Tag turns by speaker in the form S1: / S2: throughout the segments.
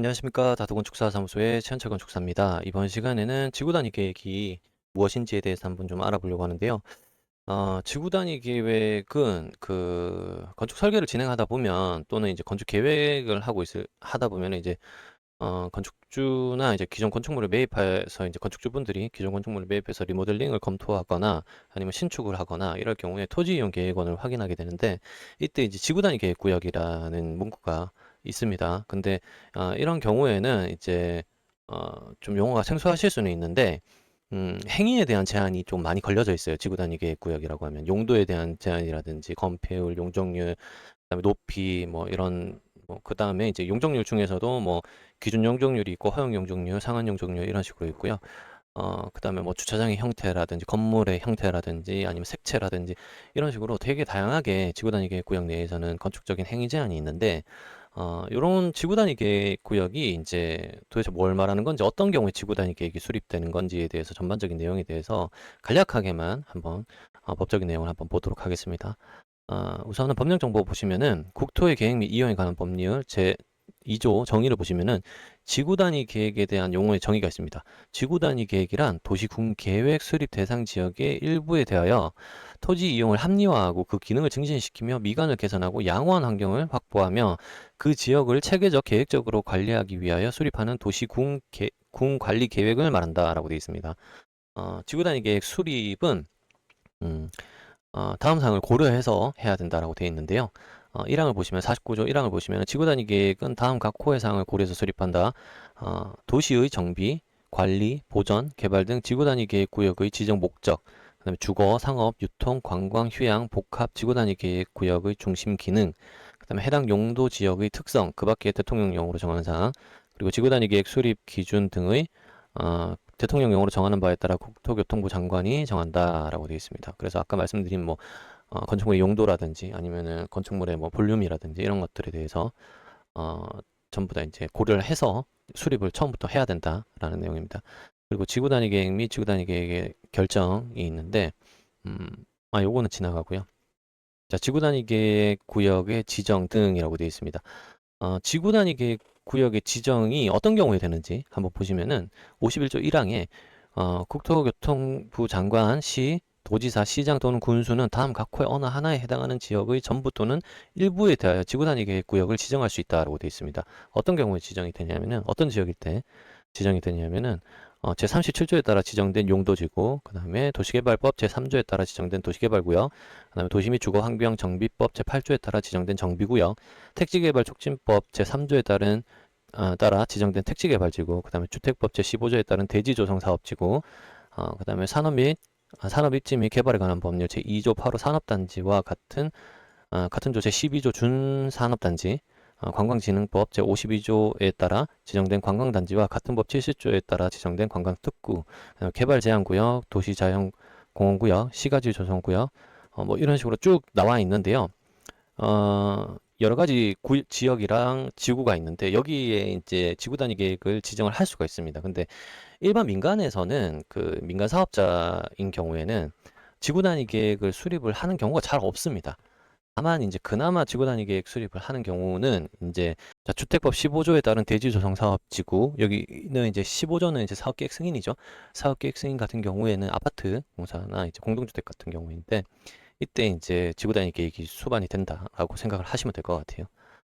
S1: 안녕하십니까. 다도건축사사무소의 최현철 건축사입니다. 이번 시간에는 지구 단위 계획이 무엇인지에 대해서 한번 좀 알아보려고 하는데요. 지구 단위 계획은 그 건축 설계를 진행하다 보면 또는 이제 건축 계획을 하다 보면 이제 건축주나 이제 기존 건축물을 매입해서 이제 건축주분들이 기존 건축물을 매입해서 리모델링을 검토하거나 아니면 신축을 하거나 이럴 경우에 토지 이용 계획원을 확인하게 되는데, 이때 이제 지구 단위 계획 구역이라는 문구가 있습니다. 근데 이런 경우에는 이제 좀 용어가 생소하실 수는 있는데, 행위에 대한 제한이 좀 많이 걸려져 있어요. 지구 단위 계획 구역이라고 하면 용도에 대한 제한이라든지 건폐율, 용적률, 그다음에 높이 뭐 이런, 뭐 그다음에 이제 용적률 중에서도 뭐 기준 용적률이 있고 허용 용적률, 상한 용적률 이런 식으로 있고요. 그다음에 뭐 주차장의 형태라든지 건물의 형태라든지 아니면 색채라든지 이런 식으로 되게 다양하게 지구 단위 계획 구역 내에서는 건축적인 행위 제한이 있는데, 요런 지구 단위 계획 구역이 이제 도대체 뭘 말하는 건지, 어떤 경우에 지구 단위 계획이 수립되는 건지에 대해서 전반적인 내용에 대해서 간략하게만 한번 법적인 내용을 한번 보도록 하겠습니다. 우선은 법령 정보 보시면은 국토의 계획 및 이용에 관한 법률 제 2조 정의를 보시면은 지구 단위 계획에 대한 용어의 정의가 있습니다. 지구 단위 계획이란 도시군 계획 수립 대상 지역의 일부에 대하여 토지 이용을 합리화하고 그 기능을 증진시키며 미관을 개선하고 양호한 환경을 확보하며 그 지역을 체계적 계획적으로 관리하기 위하여 수립하는 군 관리 계획을 말한다라고 되어 있습니다. 지구 단위 계획 수립은 음, 다음 사항을 고려해서 해야 된다라고 되어 있는데요. 1항을 보시면 49조 1항을 보시면 지구 단위 계획은 다음 각 호의 사항을 고려해서 수립한다. 도시의 정비, 관리, 보전, 개발 등 지구 단위 계획 구역의 지정 목적, 그다음에 주거, 상업, 유통, 관광, 휴양, 복합 지구 단위 계획 구역의 중심 기능, 그다음에 해당 용도 지역의 특성, 그 밖에 대통령령으로 정하는 사항, 그리고 지구 단위 계획 수립 기준 등의 대통령령으로 정하는 바에 따라 국토교통부 장관이 정한다라고 되어 있습니다. 그래서 아까 말씀드린 뭐 건축물의 용도라든지 아니면은 건축물의 뭐 볼륨이라든지 이런 것들에 대해서 어, 전부 다 이제 고려를 해서 수립을 처음부터 해야 된다라는 내용입니다. 그리고 지구 단위 계획 및 지구 단위 계획의 결정이 있는데, 음, 요거는 지나가고요. 자, 지구 단위 계획 구역의 지정 등이라고 되어 있습니다. 지구 단위 계획 구역의 지정이 어떤 경우에 되는지 한번 보시면은 51조 1항에 국토교통부 장관 시 도지사, 시장 또는 군수는 다음 각 호의 어느 하나에 해당하는 지역의 전부 또는 일부에 대하여 지구 단위 계획 구역을 지정할 수 있다라고 되어 있습니다. 어떤 경우에 지정이 되냐면은, 어떤 지역일 때 지정이 되냐면은 제37조에 따라 지정된 용도지구, 그 다음에 도시개발법 제3조에 따라 지정된 도시개발구역, 그 다음에 도시 및 주거환경 정비법 제8조에 따라 지정된 정비구역, 택지개발 촉진법 제3조에 따라 지정된 택지개발지구, 그 다음에 주택법 제15조에 따른 대지조성사업지구, 그 다음에 산업 입지 및 개발에 관한 법률 제2조 8호 산업단지와 같은 조 제12조 준산업단지, 관광진흥법 제52조에 따라 지정된 관광단지와 같은 법 70조에 따라 지정된 관광특구, 개발제한구역, 도시자연공원구역, 시가지 조성구역, 뭐 이런 식으로 쭉 나와 있는데요. 여러 가지 지역이랑 지구가 있는데 여기에 이제 지구 단위 계획을 지정을 할 수가 있습니다. 근데 일반 민간에서는 그 민간 사업자인 경우에는 지구 단위 계획을 수립을 하는 경우가 잘 없습니다. 다만 이제 그나마 지구 단위 계획 수립을 하는 경우는 이제 자, 주택법 15조에 따른 대지 조성 사업 지구, 여기는 이제 15조는 이제 사업 계획 승인이죠. 사업 계획 승인 같은 경우에는 아파트 공사나 이제 공동주택 같은 경우인데, 이때 이제 지구 단위 계획이 수반이 된다라고 생각을 하시면 될 것 같아요.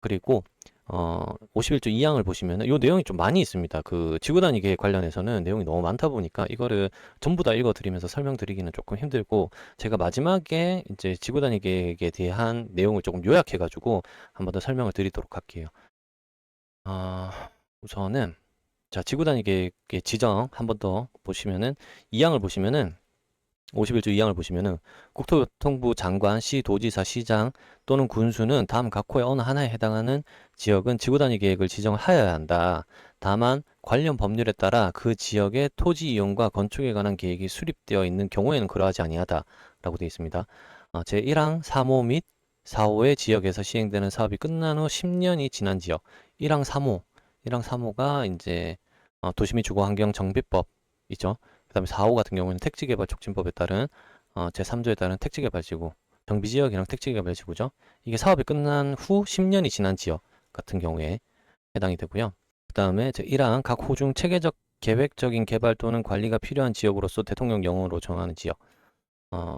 S1: 그리고 51조 2항을 보시면은 요 내용이 좀 많이 있습니다. 그 지구 단위 계획 관련해서는 내용이 너무 많다 보니까 이거를 전부 다 읽어드리면서 설명드리기는 조금 힘들고, 제가 마지막에 이제 지구 단위 계획에 대한 내용을 조금 요약해가지고 한번 더 설명을 드리도록 할게요. 우선은 자, 지구 단위 계획의 지정 한번 더 보시면은 2항을 보시면은 51조 2항을 보시면은 국토교통부 장관, 시, 도지사, 시장 또는 군수는 다음 각 호의 어느 하나에 해당하는 지역은 지구 단위 계획을 지정하여야 한다. 다만 관련 법률에 따라 그 지역의 토지 이용과 건축에 관한 계획이 수립되어 있는 경우에는 그러하지 아니하다라고 되어 있습니다. 제1항 3호 및 4호의 지역에서 시행되는 사업이 끝난 후 10년이 지난 지역, 1항 3호, 1항 3호가 이제 도시 및 주거환경 정비법 있죠. 그 다음에 4호 같은 경우는 택지개발 촉진법에 따른 제3조에 따른 택지개발지구, 정비지역이랑 택지개발지구죠. 이게 사업이 끝난 후 10년이 지난 지역 같은 경우에 해당이 되고요. 그다음에 제1항 각 호 중 체계적 계획적인 개발 또는 관리가 필요한 지역으로서 대통령령으로 정하는 지역.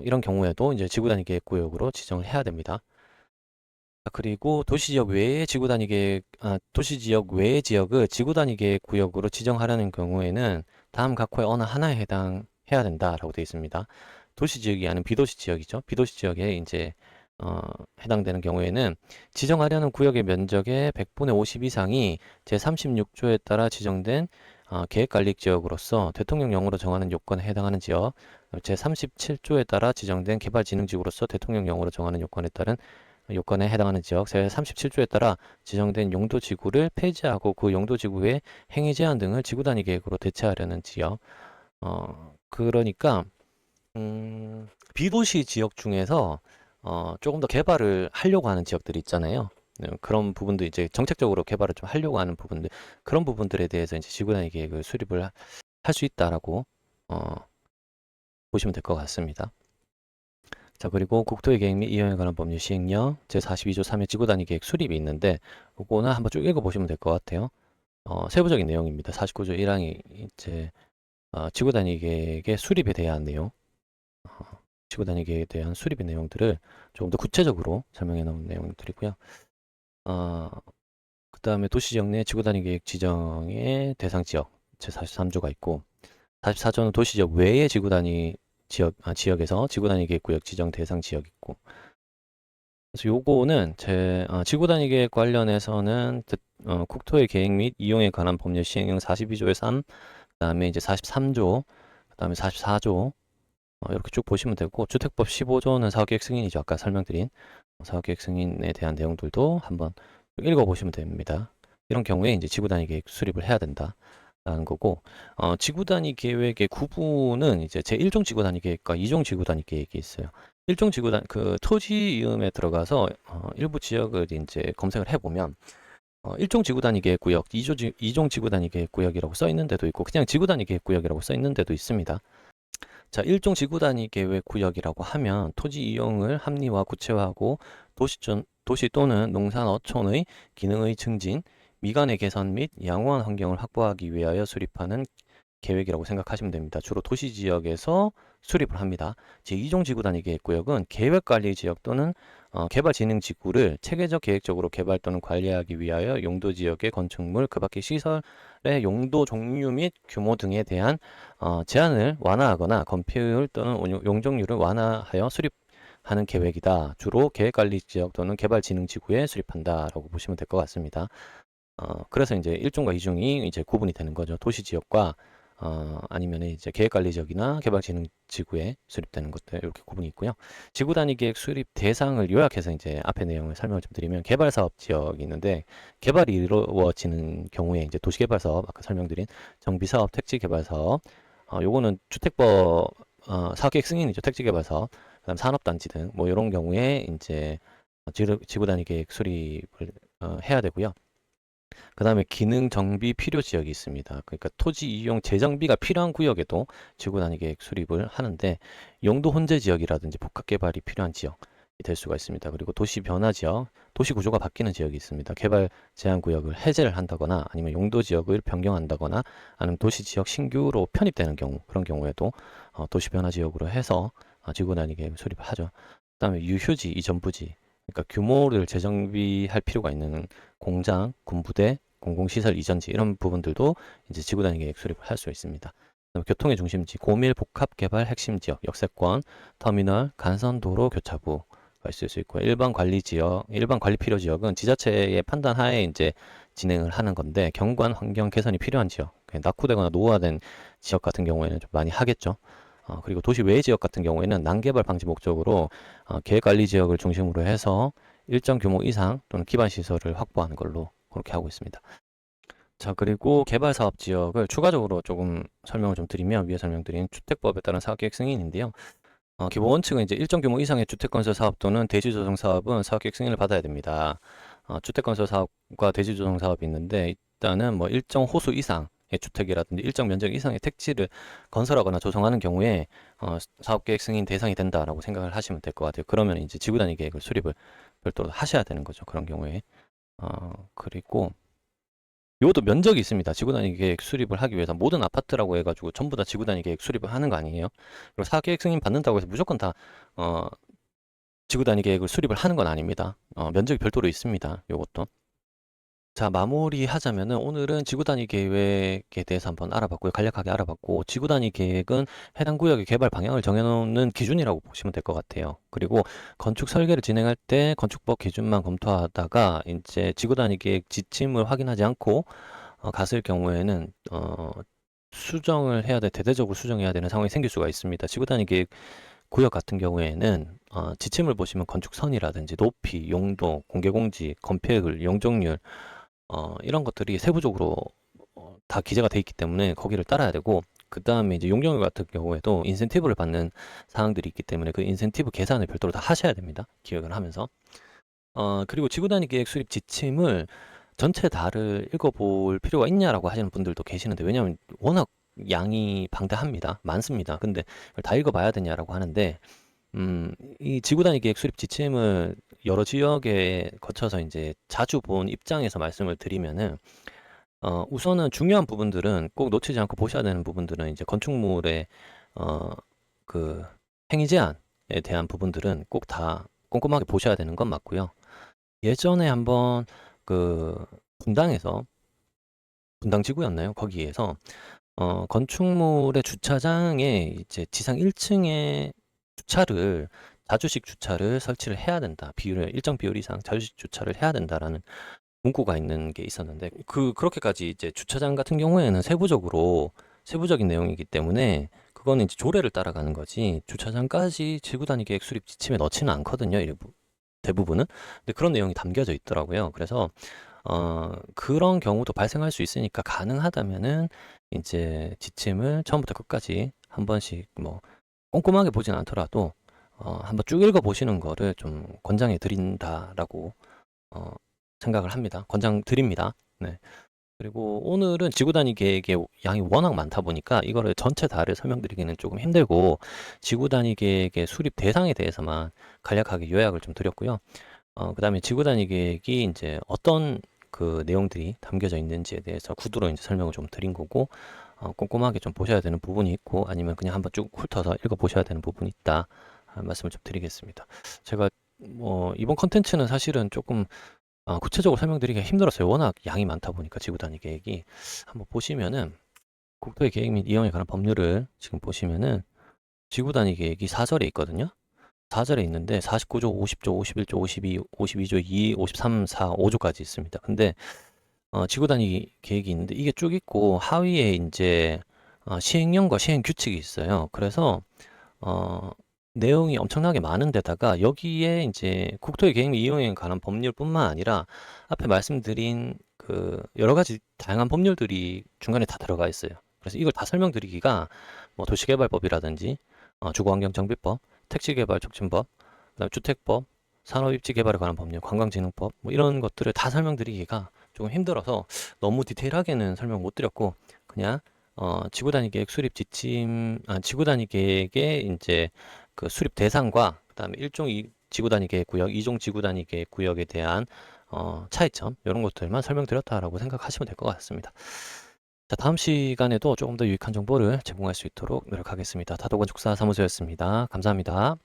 S1: 이런 경우에도 이제 지구단위 계획구역으로 지정을 해야 됩니다. 그리고 도시지역 외의 지구단위 계획, 도시지역 외의 지역을 지구단위 계획구역으로 지정하려는 경우에는 다음 각 호의 어느 하나에 해당해야 된다라고 되어 있습니다. 도시지역이 아닌 비도시지역이죠. 비도시지역에 이제 해당되는 경우에는 지정하려는 구역의 면적의 100분의 50 이상이 제36조에 따라 지정된 계획관리지역으로서 대통령령으로 정하는 요건에 해당하는 지역, 제37조에 따라 지정된 개발진흥지구로서 대통령령으로 정하는 요건에 따른 요건에 해당하는 지역, 제37조에 따라 지정된 용도지구를 폐지하고 그 용도지구의 행위 제한 등을 지구단위 계획으로 대체하려는 지역. 그러니까 비도시 지역 중에서 조금 더 개발을 하려고 하는 지역들이 있잖아요. 그런 부분도 이제 정책적으로 개발을 좀 하려고 하는 부분들, 그런 부분들에 대해서 이제 지구단위 계획을 수립을 할 수 있다라고 보시면 될 것 같습니다. 자, 그리고 국토의 계획 및 이용에 관한 법률 시행령 제42조 3의 지구단위 계획 수립이 있는데, 이거는 한번 쭉 읽어보시면 될 것 같아요. 세부적인 내용입니다. 49조 1항이 이제 지구단위 계획의 수립에 대한 내용, 지구단위 계획에 대한 수립의 내용들을 조금 더 구체적으로 설명해 놓은 내용들이고요. 그 다음에 도시지역 내 지구단위 계획 지정의 대상 지역 제43조가 있고, 44조는 도시지역 외의 지구단위 지역에서 지구단위 계획구역 지정 대상 지역 있고, 그래서 요거는 지구단위 계획 관련해서는 국토의 계획 및 이용에 관한 법률 시행령 42조의 3, 그다음에 이제 43조, 그다음에 44조 이렇게 쭉 보시면 되고, 주택법 15조는 사업계획 승인이죠. 아까 설명드린 사업계획 승인에 대한 내용들도 한번 읽어보시면 됩니다. 이런 경우에 이제 지구단위 계획 수립을 해야 된다라는 거고, 지구단위 계획의 구분은 이제 제1종 지구단위 계획과 2종 지구단위 계획이 있어요. 1종 지구단 그 토지 이음에 들어가서 일부 지역을 이제 검색을 해보면 1종 지구단위 계획구역, 2종 지구단위 계획구역이라고 써 있는 데도 있고 그냥 지구단위 계획구역이라고 써 있는 데도 있습니다. 자, 1종 지구단위 계획구역이라고 하면 토지 이용을 합리화 구체화하고 도시 또는 농산 어촌의 기능의 증진, 미관의 개선 및 양호한 환경을 확보하기 위하여 수립하는 계획이라고 생각하시면 됩니다. 주로 도시 지역에서 수립을 합니다. 제2종 지구단위 계획구역은 계획관리지역 또는 개발진흥지구를 체계적 계획적으로 개발 또는 관리하기 위하여 용도지역의 건축물, 그 밖의 시설의 용도 종류 및 규모 등에 대한 제한을 완화하거나 건폐율 또는 용적률을 완화하여 수립하는 계획이다. 주로 계획관리지역 또는 개발진흥지구에 수립한다라고 보시면 될 것 같습니다. 그래서 이제 1종과 2종이 이제 구분이 되는 거죠. 도시지역과 아니면 이제 계획관리지역이나 개발진흥지구에 수립되는 것들 이렇게 구분이 있고요. 지구단위 계획 수립 대상을 요약해서 이제 앞에 내용을 설명을 좀 드리면 개발사업 지역이 있는데, 개발이 이루어지는 경우에 이제 도시개발사업 아까 설명드린 정비사업, 택지개발사업, 요거는 주택법 사업계획 승인이죠. 택지개발사업, 그다음 산업단지 등 뭐 이런 경우에 이제 지구단위 계획 수립을 해야 되고요. 그 다음에 기능 정비 필요 지역이 있습니다. 그러니까 토지 이용 재정비가 필요한 구역에도 지구단위 계획 수립을 하는데, 용도 혼재 지역이라든지 복합 개발이 필요한 지역이 될 수가 있습니다. 그리고 도시 변화 지역, 도시 구조가 바뀌는 지역이 있습니다. 개발 제한 구역을 해제를 한다거나 아니면 용도 지역을 변경한다거나 아니면 도시 지역 신규로 편입되는 경우, 그런 경우에도 도시 변화 지역으로 해서 지구단위 계획 수립을 하죠. 그다음에 유휴지, 이전 부지, 그러니까 규모를 재정비할 필요가 있는 공장, 군부대, 공공시설 이전지 이런 부분들도 이제 지구단위 계획 수립을 할 수 있습니다. 교통의 중심지, 고밀 복합 개발 핵심 지역, 역세권, 터미널, 간선도로 교차부가 있을 수 있고, 일반 관리 지역, 일반 관리 필요 지역은 지자체의 판단 하에 이제 진행을 하는 건데, 경관 환경 개선이 필요한 지역, 낙후되거나 노후화된 지역 같은 경우에는 좀 많이 하겠죠. 그리고 도시 외 지역 같은 경우에는 난개발 방지 목적으로 계획관리 지역을 중심으로 해서 일정 규모 이상 또는 기반 시설을 확보하는 걸로 그렇게 하고 있습니다. 자, 그리고 개발 사업 지역을 추가적으로 조금 설명을 좀 드리면, 위에 설명드린 주택법에 따른 사업계획 승인인데요. 기본 원칙은 이제 일정 규모 이상의 주택건설 사업 또는 대지조성 사업은 사업계획 승인을 받아야 됩니다. 주택건설 사업과 대지조성 사업이 있는데, 일단은 뭐 일정 호수 이상의 주택이라든지 일정 면적 이상의 택지를 건설하거나 조성하는 경우에 사업계획 승인 대상이 된다라고 생각을 하시면 될 것 같아요. 그러면 이제 지구단위 계획을 수립을 별도로 하셔야 되는 거죠. 그런 경우에. 그리고 요것도 면적이 있습니다. 지구단위 계획 수립을 하기 위해서 모든 아파트라고 해가지고 전부 다 지구단위 계획 수립을 하는 거 아니에요. 그리고 사계획 승인 받는다고 해서 무조건 다 어, 지구단위 계획을 수립을 하는 건 아닙니다. 면적이 별도로 있습니다. 요것도. 자, 마무리하자면은 오늘은 지구 단위 계획에 대해서 한번 알아봤고요. 간략하게 알아봤고, 지구 단위 계획은 해당 구역의 개발 방향을 정해놓는 기준이라고 보시면 될 것 같아요. 그리고 건축 설계를 진행할 때 건축법 기준만 검토하다가 이제 지구 단위 계획 지침을 확인하지 않고 갔을 경우에는 수정을 해야 돼, 대대적으로 수정해야 되는 상황이 생길 수가 있습니다. 지구 단위 계획 구역 같은 경우에는 지침을 보시면 건축선이라든지 높이, 용도, 공개공지, 건폐율, 용적률 이런 것들이 세부적으로 다 기재가 돼 있기 때문에 거기를 따라야 되고, 그 다음에 이제 용적률 같은 경우에도 인센티브를 받는 사항들이 있기 때문에 그 인센티브 계산을 별도로 다 하셔야 됩니다. 기획을 하면서. 그리고 지구 단위 계획 수립 지침을 전체 다를 읽어볼 필요가 있냐라고 하시는 분들도 계시는데, 왜냐하면 워낙 양이 방대합니다. 많습니다. 근데 그걸 다 읽어봐야 되냐라고 하는데, 이 지구 단위 계획 수립 지침을 여러 지역에 거쳐서 이제 자주 본 입장에서 말씀을 드리면은, 우선은 중요한 부분들은 꼭 놓치지 않고 보셔야 되는 부분들은 이제 건축물의 그 행위 제한에 대한 부분들은 꼭 다 꼼꼼하게 보셔야 되는 건 맞고요. 예전에 한번 그 분당에서 분당지구였나요? 거기에서 건축물의 주차장에 이제 지상 1층에 주차를 자주식 주차를 설치를 해야 된다. 비율을 일정 비율 이상 자주식 주차를 해야 된다라는 문구가 있는 게 있었는데, 그렇게까지 이제 주차장 같은 경우에는 세부적인 내용이기 때문에 그거는 이제 조례를 따라가는 거지 주차장까지 지구 단위 계획 수립 지침에 넣지는 않거든요. 대부분은. 근데 그런 내용이 담겨져 있더라고요. 그래서 그런 경우도 발생할 수 있으니까 가능하다면은 이제 지침을 처음부터 끝까지 한 번씩 뭐 꼼꼼하게 보진 않더라도 한번 쭉 읽어 보시는 거를 좀 권장해 드린다라고 어, 생각을 합니다. 권장 드립니다. 네. 그리고 오늘은 지구 단위 계획의 양이 워낙 많다 보니까 이거를 전체 다를 설명드리기는 조금 힘들고, 지구 단위 계획의 수립 대상에 대해서만 간략하게 요약을 좀 드렸고요. 그다음에 지구 단위 계획이 이제 어떤 그 내용들이 담겨져 있는지에 대해서 구두로 이제 설명을 좀 드린 거고, 꼼꼼하게 좀 보셔야 되는 부분이 있고 아니면 그냥 한번 쭉 훑어서 읽어 보셔야 되는 부분이 있다, 말씀을 좀 드리겠습니다. 제가 뭐 이번 컨텐츠는 사실은 조금 구체적으로 설명드리기가 힘들었어요. 워낙 양이 많다 보니까 지구 단위 계획이. 한번 보시면은 국토의 계획 및 이용에 관한 법률을 지금 보시면은 지구 단위 계획이 4절에 있거든요. 4절에 있는데 49조, 50조, 51조, 52, 52조 2, 53, 4, 5조까지 있습니다. 근데 지구 단위 계획이 있는데 이게 쭉 있고 하위에 이제 시행령과 시행 규칙이 있어요. 그래서 어, 내용이 엄청나게 많은 데다가 여기에 이제 국토의 계획 및 이용에 관한 법률뿐만 아니라 앞에 말씀드린 그 여러 가지 다양한 법률들이 중간에 다 들어가 있어요. 그래서 이걸 다 설명드리기가 뭐 도시개발법이라든지 주거환경정비법, 택지개발촉진법, 그다음 주택법, 산업입지개발에 관한 법률, 관광진흥법 뭐 이런 것들을 다 설명드리기가 조금 힘들어서 너무 디테일하게는 설명 못 드렸고, 그냥 지구 단위 계획 수립 지침, 지구 단위 계획의 이제 그 수립 대상과 그다음에 지구 단위 계획 구역, 2종 지구 단위 계획 구역에 대한 차이점 이런 것들만 설명드렸다라고 생각하시면 될 것 같습니다. 자, 다음 시간에도 조금 더 유익한 정보를 제공할 수 있도록 노력하겠습니다. 다도건축사 사무소였습니다. 감사합니다.